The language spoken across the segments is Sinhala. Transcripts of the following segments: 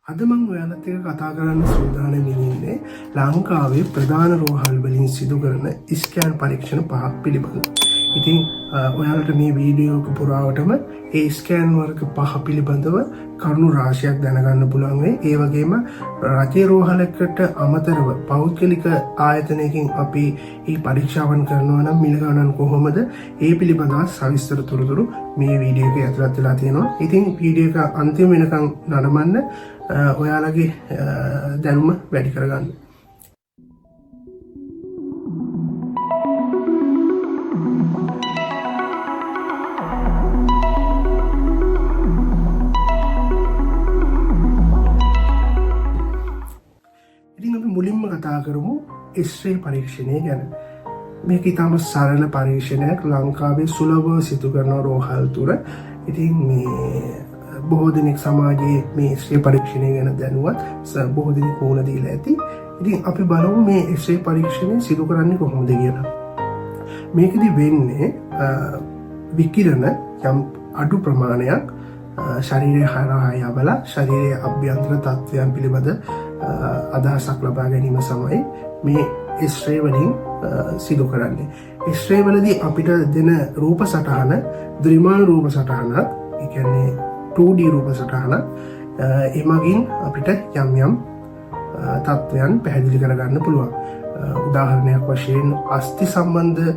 අද මම ඔයාලත් එක්ක කතා කරන්න සූදානම් ඉන්නේ ලංකාවේ ප්‍රධාන රෝහල් වලින් සිදු කරන ස්කෑන් පරීක්ෂණ 5ක් පිළිබඳව. ඉතින් ඔයාලට මේ වීඩියෝ එක පුරාවටම ඒ ස්කෑන් වර්ග 5 පිළිබඳව කරුණු රාශියක් දැනගන්න පුළුවන් වෙයි. ඒ වගේම රජයේ රෝහලකට අමතරව පෞද්ගලික ආයතනයකින් අපි මේ පරීක්ෂාවන් කරනවා නම් මිල ගණන් කොහොමද? ඒ පිළිබඳව සවිස්තර තොරතුරු මේ වීඩියෝ එකේ ඇතුළත් වෙලා තියෙනවා. ඉතින් වීඩියෝ එක අන්තිම වෙනකන් නරඹන්න ඔයාලගේ දැනුම වැඩි කරගන්න. ඉතින් අපි මුලින්ම කතා කරමු X-ray පරීක්ෂණය ගැන. මේක ඉතාම සරල පරීක්ෂණයක් ලංකාවේ සුලභව සිදු කරන රෝහල් තුර. ඉතින් මේ බොහෝ දෙනෙක් සමාජයේ මේ X-ray පරීක්ෂණය ගැන දැනුවත් බොහෝ දෙනෙක් මුහුණ දීලා ඇති. ඉතින් අපි බලමු මේ X-ray පරීක්ෂණය සිදු කරන්නේ කොහොමද කියලා. මේකෙදි වෙන්නේ විකිරණ යම් අඩු ප්‍රමාණයක් ශරීරය හරහා යවලා ශරීරයේ අභ්‍යන්තර තත්ත්වයන් පිළිබඳ අදහසක් ලබා ගැනීම සමයි මේ X-ray වලින් සිදු කරන්නේ. X-ray වලදී අපිට දෙන රූප සටහන ද්විමාන රූප සටහනක්, ඒ කියන්නේ 2D රූප සටහනක්. එමගින් අපිට යම් යම් තත්ත්වයන් පැහැදිලි කරගන්න පුළුවන්. උදාහරණයක් වශයෙන් අස්ථි සම්බන්ධ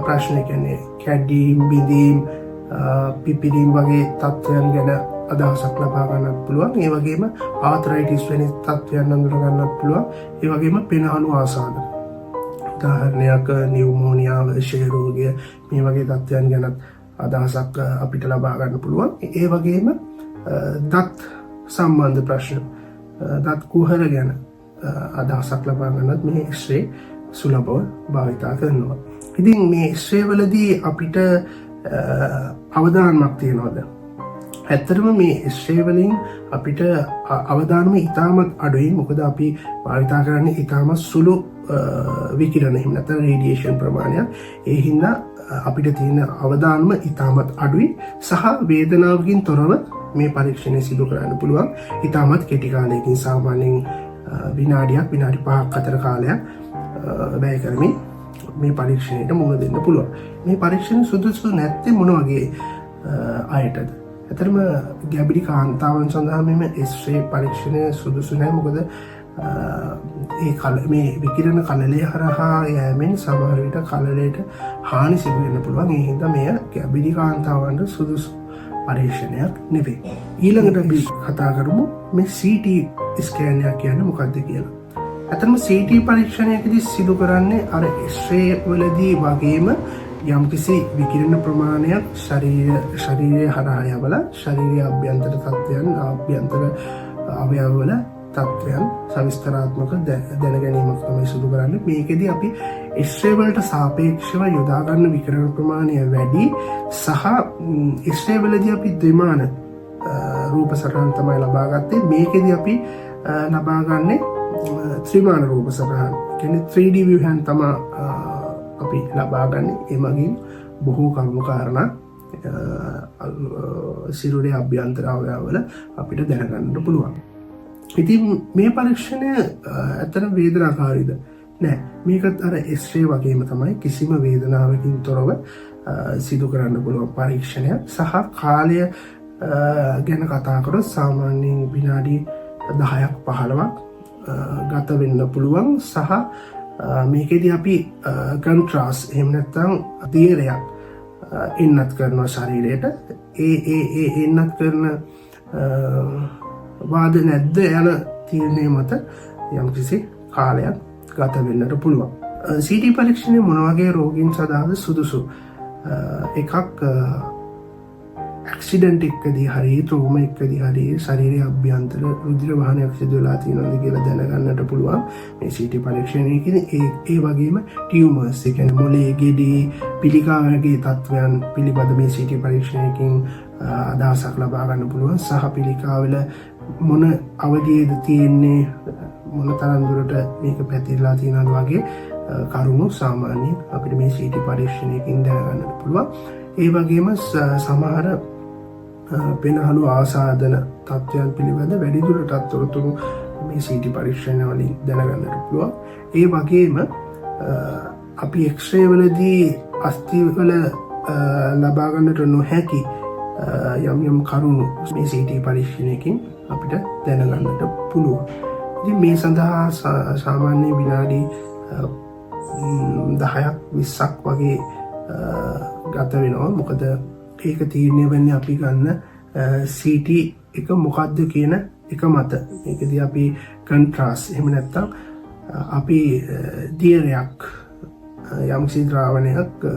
ප්‍රශ්න, කියන්නේ කැඩීම්, බිඳීම්, පිපිරීම් වගේ තත්ත්වයන් ගැන අදහසක් ලබා ගන්නත් පුළුවන්. ඒ වගේම ආතරයිටිස් වැනි තත්ත්වයන් අඳුර ගන්නත් පුළුවන්. ඒ වගේම පෙනහළු ආසාද, උදාහරණයක් නියුමෝනියාව, ක්ෂය රෝගය, මේ වගේ තත්ත්වයන් ගැන අදහසක් අපිට ලබා ගන්න පුළුවන්. ඒ වගේම දත් සම්බන්ධ ප්‍රශ්න, දත් කුහර ගැන අදහසක් ලබා ගන්නත් මේ X-ray සුලභව භාවිතා කරනවා. ඉතින් මේ X-ray වලදී අපිට අවදානමක් තියෙනවද? ඇත්තටම මේ X-ray වලින් අපිට අවදානම ඉතාමත් අඩුයි. මොකද අපි භාවිතා කරන්නේ ඉතාමත් සුළු විකිරණ, එහෙම නැත්නම් රේඩියේෂන් ප්‍රමාණයක්. ඒ හින්දා අපිට තියෙන අවදානම ඉතාමත් අඩුයි සහ වේදනාවකින් තොරව මේ පරීක්ෂණය සිදු කරන්න පුළුවන්. ඉතාමත් කෙටි කාලයකින්, සාමාන්‍යයෙන් විනාඩි 5ක් අතර කාලයක් වැය කරමින් මේ පරීක්ෂණයට මුහුණ දෙන්න පුළුවන්. මේ පරීක්ෂණ සුදුසු නැත්තේ මොන වගේ අයටද? ඇතරම ගැබිඩි කාන්තාවන් සඳහා මෙම X-ray පරීක්ෂණය සුදුසු නැහැ. මොකද මේ විකිරණ කලලය හරහා යෑමෙන් සමහර විට කලලයට හානි සිදු වෙන්න පුළුවන්. ඒ හින්දා මෙය ගැබිඩි කාන්තාවන්ට සුදුසු පරීක්ෂණයක් නෙවෙයි. ඊළඟට අපි කතා කරමු මේ CT ස්කෑන් එක කියන්නේ මොකක්ද කියලා. ඇත්තටම CT පරීක්ෂණයකදී සිදු කරන්නේ අර X-ray වලදී වගේම යම්කිසි විකිරණ ප්‍රමාණයක් ශරීරය හරහා යවලා ශරීරයේ අභ්‍යන්තර තත්ත්වයන්, ආභ්‍යන්තර අවයවවල තත්ත්වයන් සවිස්තරාත්මක දැන ගැනීමක් තමයි සිදු කරන්නේ. මේකෙදී අපි X-ray වලට සාපේක්ෂව යොදා ගන්න විකිරණ ප්‍රමාණය වැඩි සහ X-ray වලදී අපි ද්විමාන රූප සටහන් තමයි ලබා ගත්තේ. මේකෙදී අපි ලබා ගන්නේ ත්‍රිමාන රූප සටහන්, කියන්නේ 3D view එකෙන් තමයි අපි ලබා ගන්නේ. එමගින් බොහෝ කරුණු කාරණා සිරුරේ අභ්‍යන්තර අවයවවල අපිට දැනගන්න පුළුවන්. ඉතින් මේ පරීක්ෂණය ඇත්තටම වේදනාකාරීද? නෑ. මේකත් අර X-ray වගේම තමයි කිසිම වේදනාවකින් තොරව සිදු කරන්න පුළුවන් පරීක්ෂණයක්. සහ කාලය ගැන කතා කරොත් සාමාන්‍යයෙන් විනාඩි 10ක් 15ක් ගත වෙන්න පුළුවන්. සහ මේකෙදී අපි කන්ට්‍රාස්ට්, එහෙම නැත්නම් දියරයක් එන්නත් කරනවා ශරීරයට. ඒ එන්නත් කරන වාද නැද්ද යන තීරණය මත යම්කිසි කාලයක් ගත වෙන්නට පුළුවන්. CT පරීක්ෂණය මොන වගේ රෝගීන් සඳහාද සුදුසු? එකක් ඇක්සිඩන්ට් එකකදී හරි, ට්‍රෝමා එකකදී හරි ශරීරයේ අභ්‍යන්තර රුධිර වහනයක් සිදු වෙලා තියෙනවද කියලා දැනගන්නට පුළුවන් මේ CT පරීක්ෂණයේදී. ඒ වගේම ටියුමර්ස්, ඒ කියන්නේ මොළයේ ගෙඩි, පිළිකා වගේ තත්ත්වයන් පිළිබඳ මේ CT පරීක්ෂණයකින් අදහසක් ලබා ගන්න පුළුවන්. සහ පිළිකාවල මොන අවධියේද තියෙන්නේ, මොන තරම් දුරට මේක පැතිරලා තියෙනවද වගේ කරුණු සාමාන්‍යයෙන් අපිට මේ CT පරීක්ෂණයකින් දැනගන්නට පුළුවන්. ඒ වගේම සමහර පෙනහළු ආසාදන තත්ත්වයන් පිළිබඳ වැඩිදුරටත් තොරතුරු මේ CT පරීක්ෂණ වලින් දැනගන්නට පුළුවන්. ඒ වගේම අපි එක්ස්රේ වලදී අස්ථිවල ලබා ගන්නට නොහැකි යම් කරුණු මේ CT පරීක්ෂණයකින් අපිට දැනගන්නට පුළුවන්. ඉතින් මේ සඳහා සාමාන්‍ය විනාඩි 10ක් 20ක් වගේ ගත වෙනවා. මොකද ඒක තීරණය වෙන්නේ අපි ගන්න CT එක මොකක්ද කියන එක මත. මේකදී අපි කන්ට්‍රාස්ට් එහෙම නැත්නම් අපි දියරයක් යම්කිසි ද්‍රාවණයක්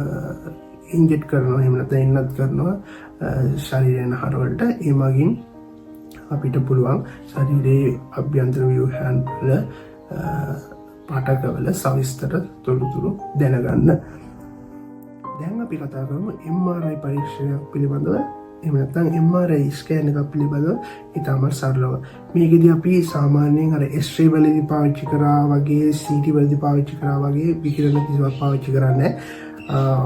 ඉන්ජෙක්ට් කරනවා එහෙම නැත්නම් එන්නත් කරනවා ශරීරයේ නහරවලට. ඒ මගින් අපිට පුළුවන් ශරීරයේ අභ්‍යන්තර ව්‍යුහයන් වල පාටකවල සවිස්තර තොරතුරු දැනගන්න. දැන් අපි කතා කරමු MRI පරීක්ෂණයක් පිළිබඳව. එහෙම නැත්නම් MRI ස්කෑන් එකක් පිළිබඳව ඉතාමත් සරලව. මේකෙදී අපි සාමාන්‍යයෙන් අර X-ray වලදී පාවිච්චි කරා වගේ CT වලදී පාවිච්චි කරා වගේ විකිරණ කිසිවක් පාවිච්චි කරන්නේ නැහැ.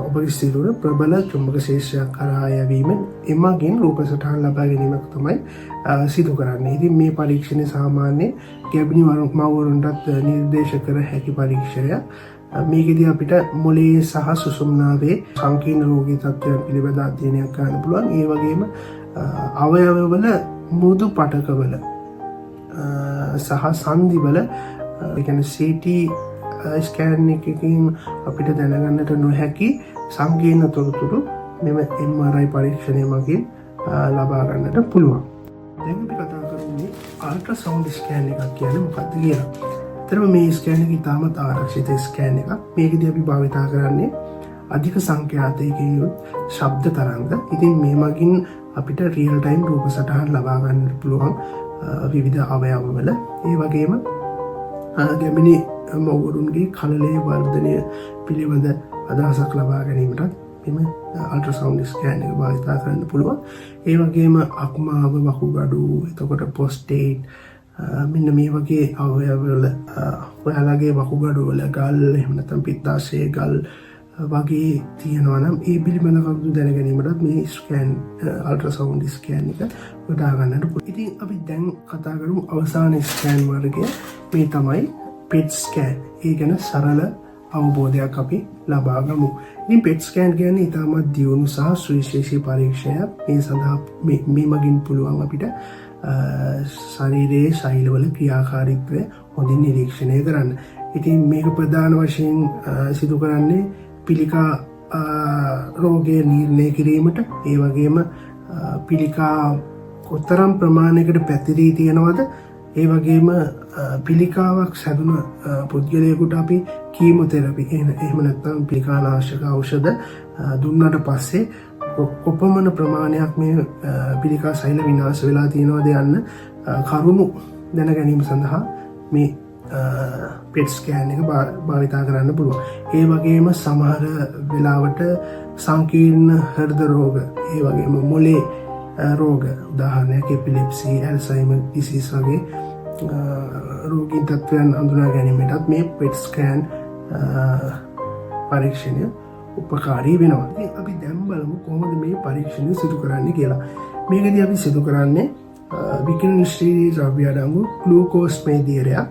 ඔබගේ සිරුර ප්‍රබල චුම්බක ශේෂ්ත්‍රයක් කරා යැවීමෙන් එමගින් රූප සටහන් ලබා ගැනීමක් තමයි සිදු කරන්නේ. ඉතින් මේ පරීක්ෂණය සාමාන්‍ය ගැබිණි මව්වරුන්ටත් නිර්දේශ කර හැකි පරීක්ෂණයක්. මේකෙදී අපිට මොළයේ සහ සුසුම්නාවේ සංකීර්ණ රෝගී තත්ත්වයන් පිළිබඳ අධ්‍යයනයක් කරන්න පුළුවන්. ඒ වගේම අවයවවල මෘදු පටකවල සහ සංදිවල ඒ කියන්නේ CT ස්කෑන් එකකින් අපිට දැනගන්නට නොහැකි සංකීර්ණ තොරතුරු මෙම MRI පරීක්ෂණය මගින් ලබා ගන්නට පුළුවන්. දැන් අපි කතා කරන්නේ අල්ට්‍රාසවුන්ඩ් ස්කෑන් එකක් කියන්නේ මොකක්ද කියලා. ඇත්තටම මේ ස්කෑන් එක ඉතාමත් ආරක්ෂිත ස්කෑන් එකක්. මේකදී අපි භාවිතා කරන්නේ අධික සංඛ්‍යාතයකින් යුත් ශබ්ද තරංග. ඉතින් මේ මගින් අපිට රියල් ටයිම් රූප සටහන් ලබා ගන්නට පුළුවන් විවිධ අවයවවල. ඒ වගේම ගැමිණි මව්වරුන්ගේ කලලයේ වර්ධනය පිළිබඳ අදහසක් ලබා ගැනීමටත් මෙම අල්ට්‍රාසවුන්ඩ් ස්කෑන් එක භාවිතා කරන්න පුළුවන්. ඒ වගේම අක්මාව, වකුගඩු, එතකොට ප්‍රොස්ටේට් මෙන්න මේ වගේ අවයවවල ඔයාලගේ වකුගඩුවල ගල් එහෙම නැත්නම් පිත්තාශයේ ගල් වගේ තියෙනවා නම් ඒ පිළිබඳ කරුණු දැන ගැනීමටත් මේ ස්කෑන් අල්ට්‍රාසවුන්ඩ් ස්කෑන් එක යොදා ගන්නට පුළුවන්. ඉතින් අපි දැන් කතා කරමු අවසාන ස්කෑන් වර්ගය. මේ තමයි PET ස්කෑන්. ඒ ගැන සරල අවබෝධයක් අපි ලබා ගමු. ඉතින් PET ස්කෑන් කියන්නේ ඉතාමත් දියුණු සහ සුවිශේෂී පරීක්ෂණයක්. මේ සඳහා මේ මගින් පුළුවන් අපිට ශරීරයේ ශෛලවල ක්‍රියාකාරීත්වය හොඳින් නිරීක්ෂණය කරන්න. ඉතින් මේක ප්‍රධාන වශයෙන් සිදු කරන්නේ පිළිකා රෝගය නිර්ණය කිරීමට. ඒ වගේම පිළිකා කොතරම් ප්‍රමාණයකට පැතිරී තියෙනවද, ඒ වගේම පිළිකාවක් සැදුන පුද්ගලයෙකුට අපි කීමොතෙරපි එහෙම නැත්නම් පිළිකානාශක ඖෂධ දුන්නට පස්සේ කොපමණ ප්‍රමාණයක් මේ පිළිකා සෛල විනාශ වෙලා තියෙනවද යන්න කරුණු දැන ගැනීම සඳහා මේ PET ස්කෑන් එක භාවිතා කරන්න පුළුවන්. ඒ වගේම සමහර වෙලාවට සංකීර්ණ හෘද රෝග, ඒ වගේම මොළේ රෝග, උදාහරණයක් එපිලෙප්සි, ඇල්සයිමර් ඩිසීස් වගේ රෝගීන් තත්ත්වයන් හඳුනා ගැනීමටත් මේ PET ස්කෑන් පරීක්ෂණය උපකාරී වෙනවා. ඉතින් අපි දැන් බලමු කොහොමද මේ පරීක්ෂණය සිදු කරන්නේ කියලා. මේකදී අපි සිදු කරන්නේ විකිරණශීලී ද්‍රව්‍ය අඩංගු ග්ලූකෝස් මේදියරයක්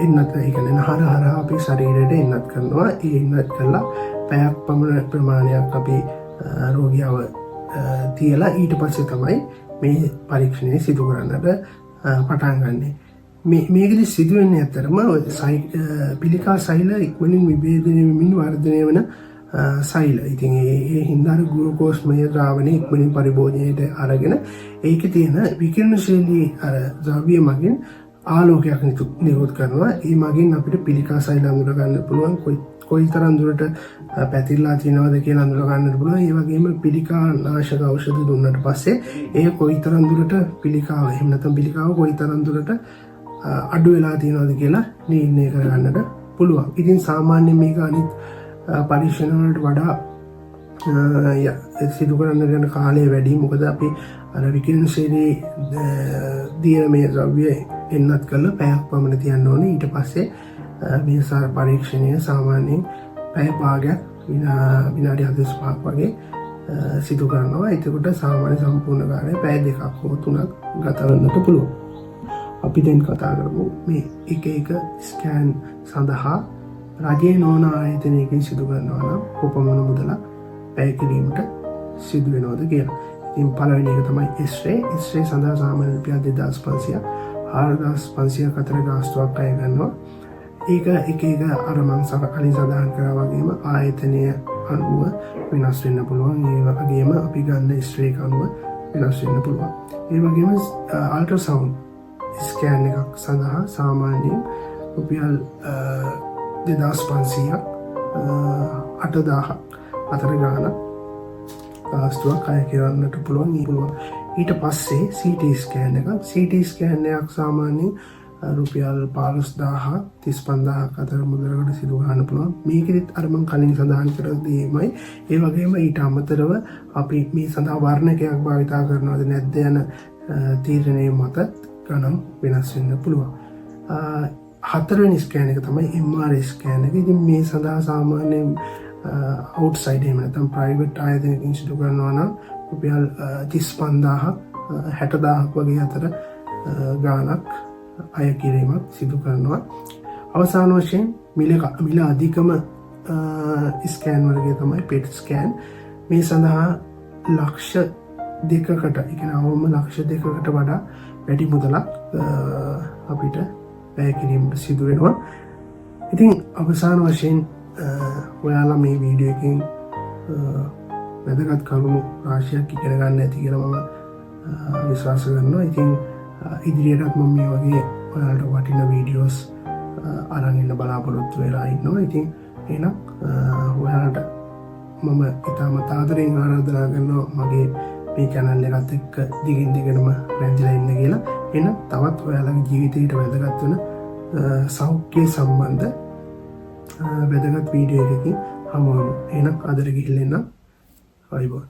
එන්නත් ඒ කියන්නේ නහර හරහා අපි ශරීරයට එන්නත් කරනවා. ඒ එන්නත් කළා පැයක් පමණ ප්‍රමාණයක් අපි රෝගියව තියලා ඊට පස්සේ තමයි මේ පරීක්ෂණය සිදු කරන්නට පටන් ගන්නෙ. මේකදී සිදු වෙන්නේ ඇත්තටම පිළිකා සෛල ඉක්මනින් විභේදනය වෙමින් වර්ධනය වෙන සෛල. ඉතින් ඒ හින්දා ග්ලූකෝස්මය ද්‍රාවණය ඉක්මනින් පරිභෝජනයට අරගෙන ඒකේ තියෙන විකිරණශීලී ද්‍රව්‍ය මගින් ආලෝකයක් නිකුත් කරනවා. ඒ මගින් අපිට පිළිකා සෛල අඳුර ගන්න පුළුවන්. කොයිතරම් දුරට පැතිරලා තියෙනවද කියලා අඳුර ගන්නට පුළුවන්. ඒ වගේම පිළිකා නාශක ඖෂධ දුන්නට පස්සේ ඒ කොයිතරම් දුරට පිළිකාව එහෙම නැත්නම් පිළිකාව කොයිතරම් දුරට අඩු වෙලා තියෙනවද කියලා නිර්ණය කරගන්නට පුළුවන්. ඉතින් සාමාන්‍යයෙන් මේක අනිත් පරීක්ෂණ වලට වඩා සිදු කරන්න යන කාලය වැඩි. මොකද අපි අර විකිරණශීලී දියමය ද්‍රව්‍ය එන්නත් කරලා පැයක් පමණ තියන්න ඕනේ. ඊට පස්සේ මේ පරීක්ෂණය සාමාන්‍යයෙන් පැය භාගයක් විනාඩි 45ක් වගේ සිදු කරනවා. එතකොට සාමාන්‍ය සම්පූර්ණ කාලය පැය 2ක් හෝ 3ක් ගත වෙන්නට පුළුවන්. අපි දැන් කතා කරමු මේ එක එක ස්කෑන් සඳහා රජයේ නොවන ආයතනයකින් සිදු කරනවා නම් කොපමණ මුදලක් වැය කිරීමට සිදු වෙනවද කියලා. ඉතින් පළවෙනි එක තමයි X-ray. X-ray සඳහා සාමාන්‍ය රුපියල් 2500 4500 අතර ගාස්තුවක් අය ගන්නවා. ඒක එක එක අර මං කලින් සඳහන් කරා වගේම ආයතනය අනුව වෙනස් වෙන්න පුළුවන්. ඒ වගේම අපි ගන්න X-ray එක අනුව වෙනස් වෙන්න පුළුවන්. ඒ වගේම අල්ට්‍රාසවුන්ඩ් ස්කෑන් එකක් සඳහා සාමාන්‍යයෙන් රුපියල් 2500ක් 8000ක් අතර ගානක් ගාස්තුවක් අය කරන්නට පුළුවන්. ඊට පස්සේ CT ස්කෑන් එකක්. CT ස්කෑන් එකක් සාමාන්‍යයෙන් රුපියල් 15000 35000ක් අතර මුදලකට සිදු කරන්න පුළුවන්. මේකෙදිත් අර මම කලින් සඳහන් කර දෙයමයි. ඒ වගේම ඊට අමතරව අපි මේ සඳහා වර්ණකයක් භාවිතා කරනවද නැද්ද යන තීරණය මත ගණන් වෙනස් වෙන්න පුළුවන්. හතරවෙනි ස්කෑන් එක තමයි MRI ස්කෑන් එක. ඉතින් මේ සඳහා සාමාන්‍යයෙන් අවුට්සයිඩ් එහෙම නැත්නම් ප්‍රයිවට් ආයතනයකින් සිදු කරනවා නම් රුපියල් 35000ක් 60000ක් වගේ අතර ගාණක් අය කිරීමක් සිදු කරනවා. අවසාන වශයෙන් මිල අධිකම ස්කෑන් වර්ගය තමයි PET ස්කෑන්. මේ සඳහා ලක්ෂ 2කට අවම ලක්ෂ 2කට වඩා වැඩි මුදලක් අපිට වැය කිරීමට සිදු වෙනවා. ඉතින් අවසාන වශයෙන් ඔයාලා මේ වීඩියෝ එකෙන් වැදගත් කරුණු රාශියක් ඉගෙන ගන්න ඇති කියලා මම විශ්වාස කරනවා. ඉතින් ඉදිරියටත් මම මේ වගේ ඔයාලට වටින වීඩියෝස් අරන් ඉන්න බලාපොරොත්තු වෙලා ඉන්නවා. ඉතින් එහෙනම් ඔයාලට මම ඉතාමත් ආදරයෙන් ආරාධනා කරනවා මගේ මේ channel එකත් එක්ක දිගින් දිගටම රැඳිලා ඉන්න කියලා. එහෙනම් තවත් ඔයාලගේ ජීවිතයට වැදගත් වෙන සෞඛ්‍ය සම්බන්ධ වැදගත් වීඩියෝ එකකින් හමු වෙමු. එහෙනම් අදට ගිහින් එන්න. බයි බයි.